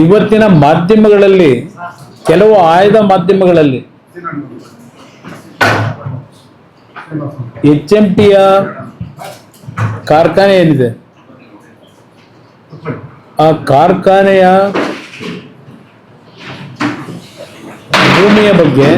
ಇವತ್ತಿನ ಮಾಧ್ಯಮಗಳಲ್ಲಿ, ಕೆಲವು ಆಯ್ದ ಮಾಧ್ಯಮಗಳಲ್ಲಿ HMTಯ ಕಾರ್ಖಾನೆ ಏನಿದೆ, ಆ ಕಾರ್ಖಾನೆಯ ಭೂಮಿಯ ಬಗ್ಗೆ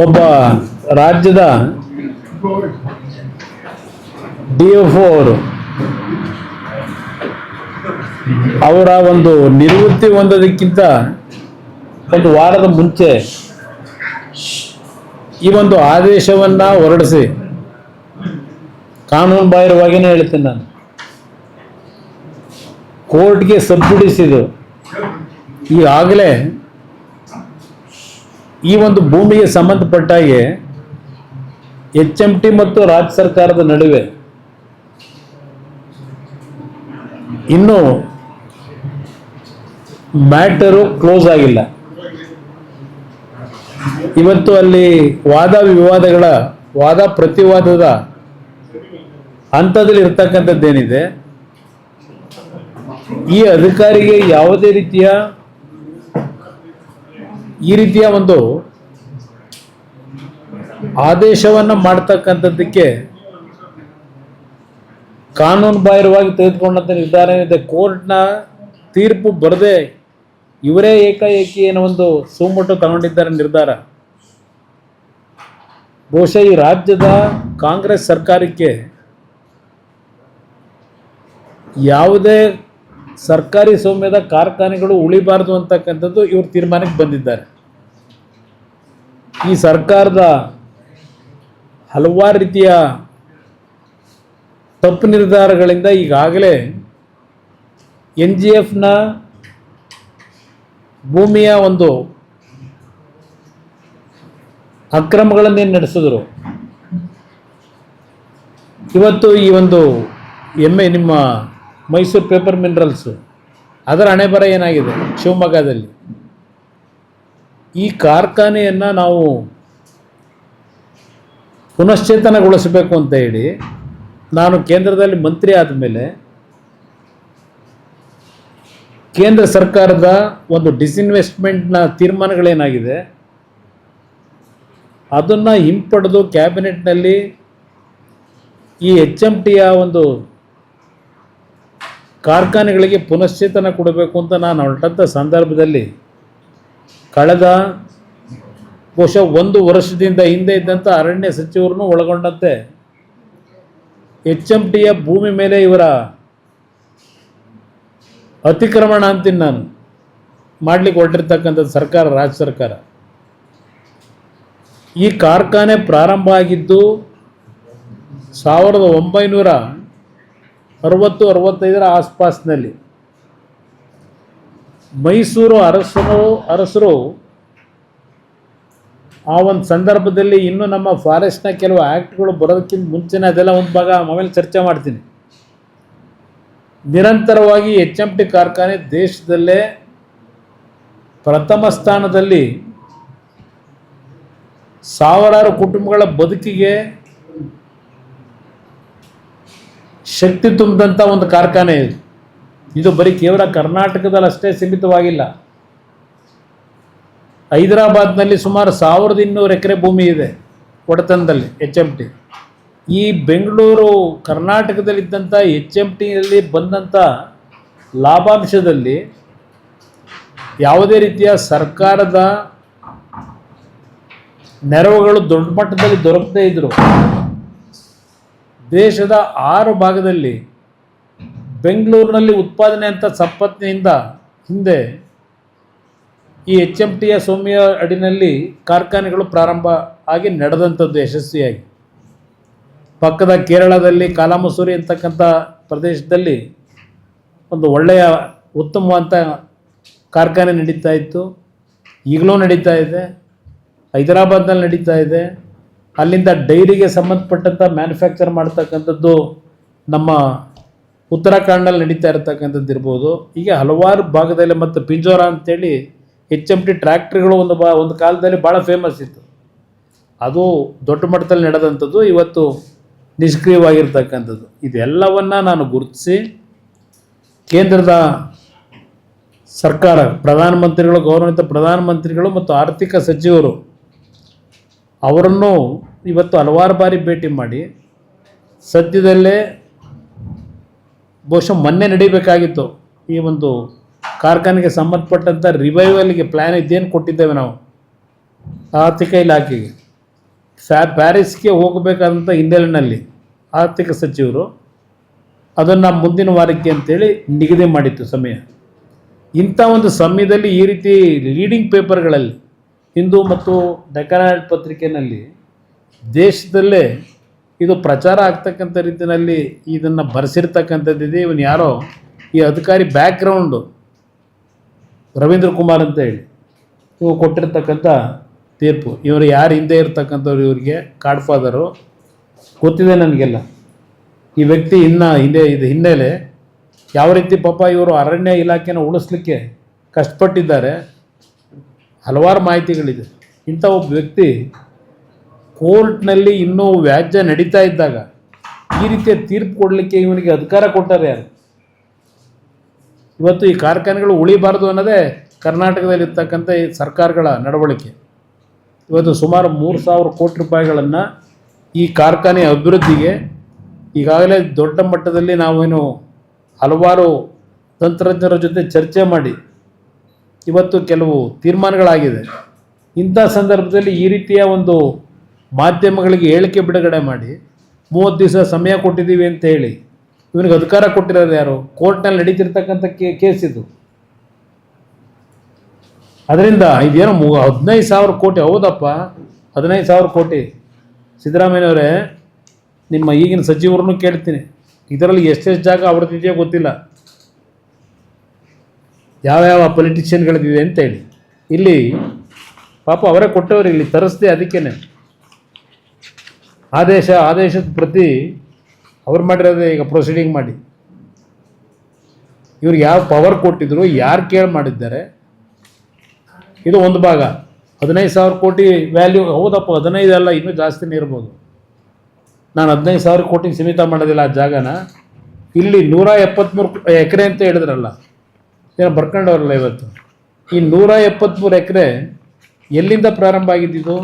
ಒಬ್ಬ ರಾಜ್ಯದ DFO ಅವರ ಒಂದು ನಿವೃತ್ತಿ ಹೊಂದೋದಕ್ಕಿಂತ ಒಂದು ವಾರದ ಮುಂಚೆ ಈ ಒಂದು ಆದೇಶವನ್ನ ಹೊರಡಿಸಿ, ಕಾನೂನು ಬಾಹಿರವಾಗಿಯೇ ಹೇಳ್ತೀನಿ ನಾನು, ಕೋರ್ಟ್ಗೆ ಸಬ್ಸಿಡಿಸಿದ್ದು ಈಗಾಗಲೇ ಈ ಒಂದು ಭೂಮಿಗೆ ಸಂಬಂಧಪಟ್ಟ ಹಾಗೆ HMT ಮತ್ತು ರಾಜ್ಯ ಸರ್ಕಾರದ ನಡುವೆ ಇನ್ನೂ ಮ್ಯಾಟರು ಕ್ಲೋಸ್ ಆಗಿಲ್ಲ. ಇವತ್ತು ಅಲ್ಲಿ ವಾದ ಪ್ರತಿವಾದದ ಹಂತದಲ್ಲಿ ಇರ್ತಕ್ಕಂಥದ್ದೇನಿದೆ, ಈ ಅಧಿಕಾರಿಗೆ ಯಾವುದೇ ಈ ರೀತಿಯ ಒಂದು ಆದೇಶವನ್ನು ಮಾಡ್ತಕ್ಕಂಥದ್ದಕ್ಕೆ ಕಾನೂನು ಬಾಹಿರವಾಗಿ ತೆಗೆದುಕೊಂಡಂಥ ನಿರ್ಧಾರ ಏನಿದೆ, ಕೋರ್ಟ್ನ ತೀರ್ಪು ಬರದೆ ಇವರೇ ಏಕಾಏಕಿ ಏನೋ ಒಂದು ಸುಮೋಟೋ ತಗೊಂಡಿದ್ದಾರೆ ನಿರ್ಧಾರ. ಬಹುಶಃ ಈ ರಾಜ್ಯದ ಕಾಂಗ್ರೆಸ್ ಸರ್ಕಾರಕ್ಕೆ ಯಾವುದೇ ಸರ್ಕಾರಿ ಸ್ವಾಮ್ಯದ ಕಾರ್ಖಾನೆಗಳು ಉಳಿಬಾರದು ಅಂತಕ್ಕಂಥದ್ದು ಇವರು ತೀರ್ಮಾನಕ್ಕೆ ಬಂದಿದ್ದಾರೆ. ಈ ಸರ್ಕಾರದ ಹಲವಾರು ರೀತಿಯ ತಪ್ಪು ನಿರ್ಧಾರಗಳಿಂದ ಈಗಾಗಲೇ NGFನ ಭೂಮಿಯ ಒಂದು ಅಕ್ರಮಗಳನ್ನೇನು ನಡೆಸಿದ್ರು, ಇವತ್ತು ಈ ಒಂದು ನಿಮ್ಮ ಮೈಸೂರು ಪೇಪರ್ ಮಿನರಲ್ಸು ಅದರ ಹಣೆಬರ ಏನಾಗಿದೆ ಶಿವಮೊಗ್ಗದಲ್ಲಿ. ಈ ಕಾರ್ಖಾನೆಯನ್ನು ನಾವು ಪುನಶ್ಚೇತನಗೊಳಿಸಬೇಕು ಅಂತ ಹೇಳಿ ನಾನು ಕೇಂದ್ರದಲ್ಲಿ ಮಂತ್ರಿ ಆದಮೇಲೆ ಕೇಂದ್ರ ಸರ್ಕಾರದ ಒಂದು ಡಿಸ್ಇನ್ವೆಸ್ಟ್ಮೆಂಟ್ನ ತೀರ್ಮಾನಗಳೇನಾಗಿದೆ ಅದನ್ನು ಹಿಂಪಡೆದು ಕ್ಯಾಬಿನೆಟ್ನಲ್ಲಿ ಈ HMTಯ ಒಂದು ಕಾರ್ಖಾನೆಗಳಿಗೆ ಪುನಶ್ಚೇತನ ಕೊಡಬೇಕು ಅಂತ ನಾನು ಹೊರಟಂಥ ಸಂದರ್ಭದಲ್ಲಿ ಕಳೆದ ಬಹುಶಃ 1 ವರ್ಷದಿಂದ ಹಿಂದೆ ಇದ್ದಂಥ ಅರಣ್ಯ ಸಚಿವರನ್ನು ಒಳಗೊಂಡಂತೆ HMTಯ ಭೂಮಿ ಮೇಲೆ ಇವರ ಅತಿಕ್ರಮಣ ಅಂತೀನಿ ನಾನು ಮಾಡಲಿಕ್ಕೆ ಹೊರಟಿರ್ತಕ್ಕಂಥದ್ದು ಸರ್ಕಾರ, ರಾಜ್ಯ ಸರ್ಕಾರ. ಈ ಕಾರ್ಖಾನೆ ಪ್ರಾರಂಭ ಆಗಿದ್ದು 1960-65 ಆಸ್ಪಾಸ್ನಲ್ಲಿ. ಮೈಸೂರು ಅರಸರು ಆ ಒಂದು ಸಂದರ್ಭದಲ್ಲಿ ಇನ್ನೂ ನಮ್ಮ ಫಾರೆಸ್ಟ್ನ ಕೆಲವು ಆ್ಯಕ್ಟ್ಗಳು ಬರೋದಕ್ಕಿಂತ ಮುಂಚೆನೇ ಅದೆಲ್ಲ ಒಂದು ಭಾಗ ಆಮೇಲೆ ಚರ್ಚೆ ಮಾಡ್ತೀನಿ. ನಿರಂತರವಾಗಿ HMT ಕಾರ್ಖಾನೆ ದೇಶದಲ್ಲೇ ಪ್ರಥಮ ಸ್ಥಾನದಲ್ಲಿ ಸಾವಿರಾರು ಕುಟುಂಬಗಳ ಬದುಕಿಗೆ ಶಕ್ತಿ ತುಂಬಿದಂಥ ಒಂದು ಕಾರ್ಖಾನೆ ಇದು. ಇದು ಬರೀ ಕೇವಲ ಕರ್ನಾಟಕದಲ್ಲಿ ಅಷ್ಟೇ ಸೀಮಿತವಾಗಿಲ್ಲ. ಹೈದರಾಬಾದ್ನಲ್ಲಿ ಸುಮಾರು 1200 ಎಕರೆ ಭೂಮಿ ಇದೆ ಒಡೆತನದಲ್ಲಿ HMT. ಈ ಬೆಂಗಳೂರು ಕರ್ನಾಟಕದಲ್ಲಿದ್ದಂಥ HMTಯಲ್ಲಿ ಬಂದಂಥ ಲಾಭಾಂಶದಲ್ಲಿ ಯಾವುದೇ ರೀತಿಯ ಸರ್ಕಾರದ ನೆರವುಗಳು ದೊಡ್ಡ ಮಟ್ಟದಲ್ಲಿ ದೊರಕದೇ ಇದ್ದರು. ದೇಶದ 6 ಭಾಗದಲ್ಲಿ ಬೆಂಗಳೂರಿನಲ್ಲಿ ಉತ್ಪಾದನೆ ಅಂತ ಸಂಪತ್ತಿನಿಂದ ಹಿಂದೆ ಈ HMTಯ ಸ್ವಾಮ್ಯ ಅಡಿನಲ್ಲಿ ಕಾರ್ಖಾನೆಗಳು ಪ್ರಾರಂಭ ಆಗಿ ನಡೆದಂಥದ್ದು ಯಶಸ್ವಿಯಾಗಿ. ಪಕ್ಕದ ಕೇರಳದಲ್ಲಿ ಕಾಲಾಮಸೂರಿ ಅಂತಕ್ಕಂಥ ಪ್ರದೇಶದಲ್ಲಿ ಒಂದು ಒಳ್ಳೆಯ ಉತ್ತಮವಾದಂಥ ಕಾರ್ಖಾನೆ ನಡೀತಾ ಇತ್ತು, ಈಗಲೂ ನಡೀತಾ ಇದೆ. ಹೈದರಾಬಾದ್ನಲ್ಲಿ ನಡೀತಾ ಇದೆ. ಅಲ್ಲಿಂದ ಡೈರಿಗೆ ಸಂಬಂಧಪಟ್ಟಂಥ ಮ್ಯಾನುಫ್ಯಾಕ್ಚರ್ ಮಾಡ್ತಕ್ಕಂಥದ್ದು ನಮ್ಮ ಉತ್ತರಾಖಂಡಲ್ಲಿ ನಡೀತಾ ಇರತಕ್ಕಂಥದ್ದು ಇರ್ಬೋದು. ಹೀಗೆ ಹಲವಾರು ಭಾಗದಲ್ಲಿ, ಮತ್ತು ಪಿಂಜೋರ ಅಂತೇಳಿ HMT ಟ್ರ್ಯಾಕ್ಟ್ರಿಗಳು ಒಂದು ಕಾಲದಲ್ಲಿ ಭಾಳ ಫೇಮಸ್ ಇತ್ತು. ಅದು ದೊಡ್ಡ ಮಟ್ಟದಲ್ಲಿ ನಡೆದಂಥದ್ದು, ಇವತ್ತು ನಿಷ್ಕ್ರಿಯವಾಗಿರ್ತಕ್ಕಂಥದ್ದು. ಇದೆಲ್ಲವನ್ನು ನಾನು ಗುರುತಿಸಿ ಕೇಂದ್ರದ ಸರ್ಕಾರ, ಪ್ರಧಾನಮಂತ್ರಿಗಳು, ಗೌರವಾನ್ವಿತ ಪ್ರಧಾನಮಂತ್ರಿಗಳು ಮತ್ತು ಆರ್ಥಿಕ ಸಚಿವರು ಅವರನ್ನು ಇವತ್ತು ಹಲವಾರು ಬಾರಿ ಭೇಟಿ ಮಾಡಿ ಸದ್ಯದಲ್ಲೇ ಬಹುಶಃ ಮೊನ್ನೆ ನಡೀಬೇಕಾಗಿತ್ತು ಈ ಒಂದು ಕಾರ್ಖಾನೆಗೆ ಸಂಬಂಧಪಟ್ಟಂಥ ರಿವೈವಲ್ಗೆ ಪ್ಲ್ಯಾನ್ ಇದೇನು ಕೊಟ್ಟಿದ್ದೇವೆ ನಾವು ಆರ್ಥಿಕ ಇಲಾಖೆಗೆ. ಪ್ಯಾರಿಸ್ಗೆ ಹೋಗಬೇಕಾದಂಥ ಹಿನ್ನೆಲೆಯಲ್ಲಿ ಆರ್ಥಿಕ ಸಚಿವರು ಅದನ್ನು ಮುಂದಿನ ವಾರಕ್ಕೆ ಅಂತೇಳಿ ನಿಗದಿ ಮಾಡಿತ್ತು ಸಮಯ. ಇಂಥ ಒಂದು ಸಮಯದಲ್ಲಿ ಈ ರೀತಿ ಲೀಡಿಂಗ್ ಪೇಪರ್ಗಳಲ್ಲಿ ಹಿಂದೂ ಮತ್ತು ಡೆಕ್ಕನ್ ಹೆರಾಲ್ಡ್ ಪತ್ರಿಕೆಯಲ್ಲಿ ದೇಶದಲ್ಲೇ ಇದು ಪ್ರಚಾರ ಆಗ್ತಕ್ಕಂಥ ರೀತಿಯಲ್ಲಿ ಇದನ್ನು ಬರೆಸಿರ್ತಕ್ಕಂಥದ್ದಿದೆ. ಇವನು ಯಾರೋ ಈ ಅಧಿಕಾರಿ ಬ್ಯಾಕ್ಗ್ರೌಂಡು ರವೀಂದ್ರ ಕುಮಾರ್ ಅಂತ ಹೇಳಿ ಇವು ಕೊಟ್ಟಿರ್ತಕ್ಕಂಥ ತೀರ್ಪು. ಇವರು ಯಾರು ಹಿಂದೆ ಇರ್ತಕ್ಕಂಥವ್ರು, ಇವರಿಗೆ ಗಾಡ್ ಫಾದರು ಗೊತ್ತಿದೆ ನನಗೆಲ್ಲ. ಈ ವ್ಯಕ್ತಿ ಇದು ಹಿನ್ನೆಲೆ ಯಾವ ರೀತಿ ಪಾಪ ಇವರು ಅರಣ್ಯ ಇಲಾಖೆನ ಉಳಿಸ್ಲಿಕ್ಕೆ ಕಷ್ಟಪಟ್ಟಿದ್ದಾರೆ, ಹಲವಾರು ಮಾಹಿತಿಗಳಿದೆ. ಇಂಥ ಒಬ್ಬ ವ್ಯಕ್ತಿ ಕೋರ್ಟ್ನಲ್ಲಿ ಇನ್ನೂ ವ್ಯಾಜ್ಯ ನಡೀತಾ ಇದ್ದಾಗ ಈ ರೀತಿಯ ತೀರ್ಪು ಕೊಡಲಿಕ್ಕೆ ಇವನಿಗೆ ಅಧಿಕಾರ ಕೊಟ್ಟಾರೆ ಯಾರು? ಇವತ್ತು ಈ ಕಾರ್ಖಾನೆಗಳು ಉಳಿಬಾರ್ದು ಅನ್ನೋದೇ ಕರ್ನಾಟಕದಲ್ಲಿರ್ತಕ್ಕಂಥ ಈ ಸರ್ಕಾರಗಳ ನಡವಳಿಕೆ. ಇವತ್ತು ಸುಮಾರು 3,000 ಕೋಟಿ ರೂಪಾಯಿಗಳನ್ನು ಈ ಕಾರ್ಖಾನೆ ಅಭಿವೃದ್ಧಿಗೆ ಈಗಾಗಲೇ ದೊಡ್ಡ ಮಟ್ಟದಲ್ಲಿ ನಾವೇನು ಹಲವಾರು ತಂತ್ರಜ್ಞರ ಜೊತೆ ಚರ್ಚೆ ಮಾಡಿ ಇವತ್ತು ಕೆಲವು ತೀರ್ಮಾನಗಳಾಗಿದೆ. ಇಂಥ ಸಂದರ್ಭದಲ್ಲಿ ಈ ರೀತಿಯ ಒಂದು ಮಾಧ್ಯಮಗಳಿಗೆ ಹೇಳಿಕೆ ಬಿಡುಗಡೆ ಮಾಡಿ 30 ದಿವಸ ಸಮಯ ಕೊಟ್ಟಿದ್ದೀವಿ ಅಂತ ಹೇಳಿ ಇವನಿಗೆ ಅಧಿಕಾರ ಕೊಟ್ಟಿರೋದು ಯಾರು? ಕೋರ್ಟ್ನಲ್ಲಿ ನಡೀತಿರ್ತಕ್ಕಂಥ ಕೇಸ್ ಇದು. ಅದರಿಂದ ಇದೇನೋ 15,000 ಕೋಟಿ, ಹೌದಪ್ಪ 15,000 ಕೋಟಿ. ಸಿದ್ದರಾಮಯ್ಯನವರೇ, ನಿಮ್ಮ ಈಗಿನ ಸಚಿವರನ್ನು ಕೇಳ್ತೀನಿ, ಇದರಲ್ಲಿ ಎಷ್ಟೆಷ್ಟು ಜಾಗ ಅವ್ರದ್ದಿದೆಯೋ ಗೊತ್ತಿಲ್ಲ, ಯಾವ್ಯಾವ ಪೊಲಿಟಿಷಿಯನ್ಗಳದ್ದಿದೆ ಅಂತೇಳಿ. ಇಲ್ಲಿ ಪಾಪ ಅವರೇ ಕೊಟ್ಟವ್ರು, ಇಲ್ಲಿ ತರಿಸ್ದೆ. ಅದಕ್ಕೇ ಆದೇಶದ ಪ್ರತಿ ಅವ್ರು ಮಾಡಿರೋದೇ ಈಗ ಪ್ರೊಸೀಡಿಂಗ್ ಮಾಡಿ. ಇವ್ರಿಗೆ ಯಾವ ಪವರ್ ಕೊಟ್ಟಿದ್ರು, ಯಾರು ಕೇಳಿ ಮಾಡಿದ್ದಾರೆ, ಇದು ಒಂದು ಭಾಗ. 15,000 ಕೋಟಿ ವ್ಯಾಲ್ಯೂ, ಹೌದಪ್ಪ 15 ಅಲ್ಲ, ಇನ್ನೂ ಜಾಸ್ತಿನೇ ಇರ್ಬೋದು. ನಾನು 15,000 ಕೋಟಿಗೆ ಸೀಮಿತ ಮಾಡೋದಿಲ್ಲ ಆ ಜಾಗನ. ಇಲ್ಲಿ 173 ಎಕರೆ ಅಂತ ಹೇಳಿದ್ರಲ್ಲ, ಏನೋ ಬರ್ಕೊಂಡವ್ರಲ್ಲ ಇವತ್ತು. ಈ 173 ಎಕರೆ ಎಲ್ಲಿಂದ ಪ್ರಾರಂಭ ಆಗಿದ್ದು?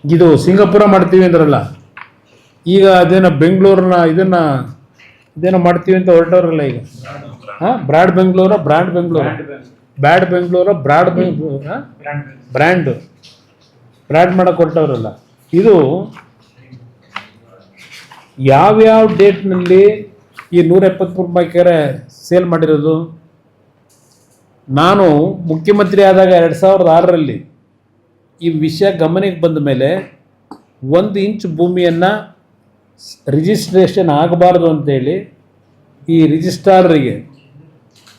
ಇದು ಸಿಂಗಾಪುರ ಮಾಡ್ತೀವಿ ಅಂದ್ರಲ್ಲ, ಈಗ ಅದೇನೋ ಬೆಂಗಳೂರನ್ನ ಇದೇನೋ ಮಾಡ್ತೀವಿ ಅಂತ ಹೊರಟವ್ರಲ್ಲ ಈಗ. ಬ್ರಾಡ್ ಬೆಂಗಳೂರು ಬ್ರ್ಯಾಂಡ್ ಮಾಡಕ್ಕೆ ಹೊರಟವ್ರಲ್ಲ. ಇದು ಯಾವ್ಯಾವ ಡೇಟ್ನಲ್ಲಿ ಈ 173 ಎಕರೆ ಸೇಲ್ ಮಾಡಿರೋದು? ನಾನು ಮುಖ್ಯಮಂತ್ರಿ ಆದಾಗ 2006ರಲ್ಲಿ ಈ ವಿಷಯ ಗಮನಕ್ಕೆ ಬಂದ ಮೇಲೆ 1 ಇಂಚ್ ಭೂಮಿಯನ್ನು ರಿಜಿಸ್ಟ್ರೇಷನ್ ಆಗಬಾರ್ದು ಅಂತೇಳಿ ಈ ರಿಜಿಸ್ಟ್ರಾರಿಗೆ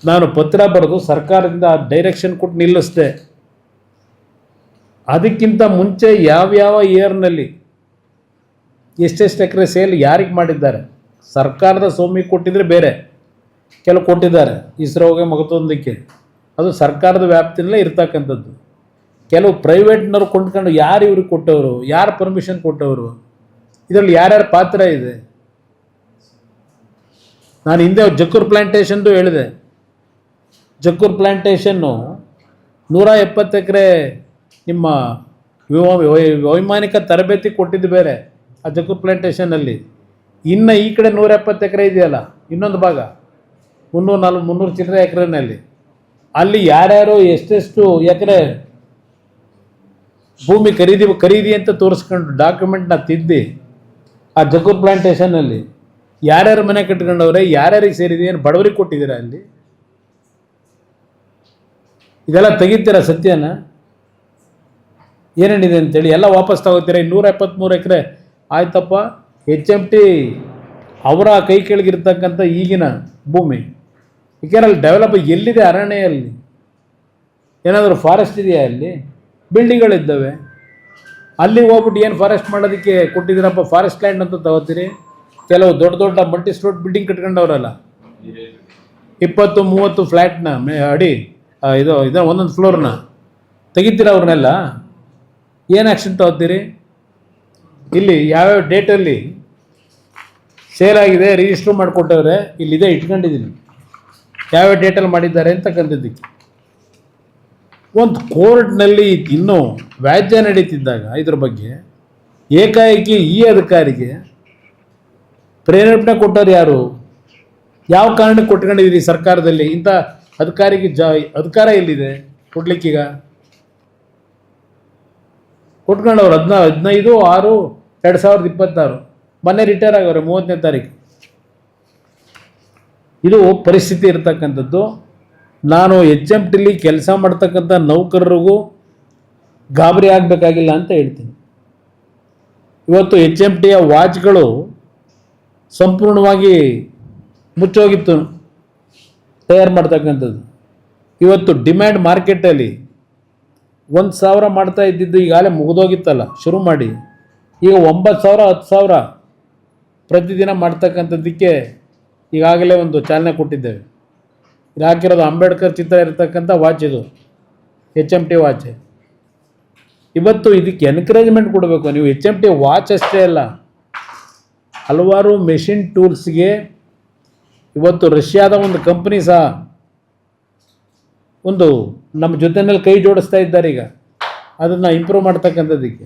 ನಾನು ಪತ್ರ ಬರೆದು ಸರ್ಕಾರದಿಂದ ಡೈರೆಕ್ಷನ್ ಕೊಟ್ಟು ನಿಲ್ಲಿಸಿದೆ. ಅದಕ್ಕಿಂತ ಮುಂಚೆ ಯಾವ್ಯಾವ ಇಯರ್ನಲ್ಲಿ ಎಷ್ಟೆಷ್ಟು ಎಕರೆ ಸೇಲ್ ಯಾರಿಗೆ ಮಾಡಿದ್ದಾರೆ, ಸರ್ಕಾರದ ಸ್ವಾಮಿಗೆ ಕೊಟ್ಟಿದ್ರೆ ಬೇರೆ, ಕೆಲವು ಕೊಟ್ಟಿದ್ದಾರೆ ಇಸ್ರೋಗೆ ಮಗದೊಂದಕ್ಕೆ, ಅದು ಸರ್ಕಾರದ ವ್ಯಾಪ್ತಿಯಲ್ಲೇ ಇರ್ತಕ್ಕಂಥದ್ದು. ಕೆಲವು ಪ್ರೈವೇಟ್ನವ್ರು ಕೊಂಡ್ಕೊಂಡು ಯಾರು ಇವ್ರಿಗೆ ಕೊಟ್ಟವರು, ಯಾರು ಪರ್ಮಿಷನ್ ಕೊಟ್ಟವರು, ಇದರಲ್ಲಿ ಯಾರ್ಯಾರ ಪಾತ್ರ ಇದೆ? ನಾನು ಹಿಂದೆ ಜಕ್ಕೂರ್ ಪ್ಲ್ಯಾಂಟೇಷನ್ದು ಹೇಳಿದೆ. ಜಕ್ಕೂರ್ ಪ್ಲ್ಯಾಂಟೇಷನ್ನು 170 ಎಕರೆ ನಿಮ್ಮ ವೈಮಾನಿಕ ತರಬೇತಿ ಕೊಟ್ಟಿದ್ದು ಬೇರೆ ಆ ಜಕ್ಕೂರ್ ಪ್ಲ್ಯಾಂಟೇಷನ್ನಲ್ಲಿ. ಇನ್ನು ಈ ಕಡೆ 170 ಎಕರೆ ಇದೆಯಲ್ಲ, ಇನ್ನೊಂದು ಭಾಗ 300 ಚಿಲ್ಲರೆ ಎಕರೆನಲ್ಲಿ, ಅಲ್ಲಿ ಯಾರ್ಯಾರು ಎಷ್ಟೆಷ್ಟು ಎಕರೆ ಭೂಮಿ ಖರೀದಿ ಅಂತ ತೋರಿಸ್ಕೊಂಡು ಡಾಕ್ಯುಮೆಂಟ್ನ ತಿದ್ದಿ ಆ ಜಕ್ಕೂರ್ ಪ್ಲ್ಯಾಂಟೇಷನ್ನಲ್ಲಿ ಯಾರ್ಯಾರು ಮನೆ ಕಟ್ಕೊಂಡವ್ರೆ, ಯಾರ್ಯಾರಿಗೆ ಸೇರಿದೆ, ಏನು ಬಡವರಿಗೆ ಕೊಟ್ಟಿದ್ದೀರಾ ಅಲ್ಲಿ? ಇದೆಲ್ಲ ತೆಗಿತೀರಾ ಸತ್ಯನ? ಏನೇನಿದೆ ಅಂತೇಳಿ ಎಲ್ಲ ವಾಪಸ್ ತಗೋತೀರಾ. 173 ಎಕರೆ ಆಯ್ತಪ್ಪ, HMT ಅವರ ಕೈ ಕೆಳಗಿರ್ತಕ್ಕಂಥ ಈಗಿನ ಭೂಮಿ. ಏಕೆಂದರೆ ಅಲ್ಲಿ ಡೆವಲಪ್ ಎಲ್ಲಿದೆ? ಅರಣ್ಯಲ್ಲಿ ಏನಾದರೂ ಫಾರೆಸ್ಟ್ ಇದೆಯಾ? ಅಲ್ಲಿ ಬಿಲ್ಡಿಂಗ್ಗಳಿದ್ದಾವೆ. ಅಲ್ಲಿ ಹೋಗ್ಬಿಟ್ಟು ಏನು ಫಾರೆಸ್ಟ್ ಮಾಡೋದಕ್ಕೆ ಕೊಟ್ಟಿದ್ದೀರಪ್ಪ? ಫಾರೆಸ್ಟ್ ಲ್ಯಾಂಡ್ ಅಂತ ತಗೋತೀರಿ. ಕೆಲವು ದೊಡ್ಡ ಮಲ್ಟಿ ಸ್ಟೋರ್ ಬಿಲ್ಡಿಂಗ್ ಕಟ್ಕೊಂಡವ್ರಲ್ಲ, 20-30 ಫ್ಲ್ಯಾಟ್ನ ಅಡಿ ಇದು ಒಂದೊಂದು ಫ್ಲೋರ್ನ ತೆಗಿತೀರ. ಅವ್ರನ್ನೆಲ್ಲ ಏನು ಆ್ಯಕ್ಷನ್ ತಗೋತೀರಿ? ಇಲ್ಲಿ ಯಾವ್ಯಾವ ಡೇಟಲ್ಲಿ ಸೇಲ್ ಆಗಿದೆ, ರಿಜಿಸ್ಟ್ರ್ ಮಾಡಿಕೊಟ್ಟವ್ರೆ, ಇಲ್ಲಿದೆ ಇಟ್ಕೊಂಡಿದ್ದೀನಿ, ಯಾವ ಡೇಟಲ್ಲಿ ಮಾಡಿದ್ದಾರೆ ಅಂತಕ್ಕಂಥದ್ದಕ್ಕೆ. ಒಂದು ಕೋರ್ಟ್ನಲ್ಲಿ ಇನ್ನೂ ವ್ಯಾಜ್ಯ ನಡೀತಿದ್ದಾಗ ಇದ್ರ ಬಗ್ಗೆ ಏಕಾಏಕಿ ಈ ಅಧಿಕಾರಿಗೆ ಪ್ರೇರೇಪಣೆ ಕೊಟ್ಟವ್ರು ಯಾರು? ಯಾವ ಕಾರಣಕ್ಕೆ ಕೊಟ್ಕೊಂಡಿದ್ದೀರಿ ಸರ್ಕಾರದಲ್ಲಿ? ಇಂಥ ಅಧಿಕಾರಿಗೆ ಅಧಿಕಾರ ಎಲ್ಲಿದೆ ಕೊಡ್ಲಿಕ್ಕೀಗ? ಕೊಟ್ಕೊಂಡವ್ರು 15/6/2026 ಮೊನ್ನೆ ರಿಟೈರ್ ಆಗವ್ರೆ 30ನೇ ತಾರೀಕು. ಇದು ಪರಿಸ್ಥಿತಿ ಇರ್ತಕ್ಕಂಥದ್ದು. ನಾನು HMTಲಿ ಕೆಲಸ ಮಾಡ್ತಕ್ಕಂಥ ನೌಕರರಿಗೂ ಗಾಬರಿ ಆಗಬೇಕಾಗಿಲ್ಲ ಅಂತ ಹೇಳ್ತೀನಿ. ಇವತ್ತು HMTಯ ವಾಚ್ಗಳು ಸಂಪೂರ್ಣವಾಗಿ ಮುಚ್ಚೋಗಿತ್ತು ತಯಾರು ಮಾಡ್ತಕ್ಕಂಥದ್ದು. ಇವತ್ತು ಡಿಮ್ಯಾಂಡ್ ಮಾರ್ಕೆಟಲ್ಲಿ 1,000 ಮಾಡ್ತಾ ಇದ್ದಿದ್ದು ಈಗಾಗಲೇ ಮುಗಿದೋಗಿತ್ತಲ್ಲ, ಶುರು ಮಾಡಿ ಈಗ 9,000 10,000 ಪ್ರತಿದಿನ ಮಾಡ್ತಕ್ಕಂಥದ್ದಕ್ಕೆ ಈಗಾಗಲೇ ಒಂದು ಚಾಲನೆ ಕೊಟ್ಟಿದ್ದೇವೆ. ಇದು ಹಾಕಿರೋದು ಅಂಬೇಡ್ಕರ್ ಚಿತ್ರ ಇರತಕ್ಕಂಥ ವಾಚ್, ಇದು HMT ವಾಚ್. ಇವತ್ತು ಇದಕ್ಕೆ ಎನ್ಕರೇಜ್ಮೆಂಟ್ ಕೊಡಬೇಕು. ನೀವು HMT ವಾಚ್ ಅಷ್ಟೇ ಅಲ್ಲ, ಹಲವಾರು ಮೆಷಿನ್ ಟೂಲ್ಸ್ಗೆ ಇವತ್ತು ರಷ್ಯಾದ ಒಂದು ಕಂಪ್ನಿ ಸಹ ಒಂದು ನಮ್ಮ ಜೊತೆಯಲ್ಲಿ ಕೈ ಜೋಡಿಸ್ತಾ ಇದ್ದಾರೆ ಈಗ ಅದನ್ನು ಇಂಪ್ರೂವ್ ಮಾಡ್ತಕ್ಕಂಥದ್ದಕ್ಕೆ.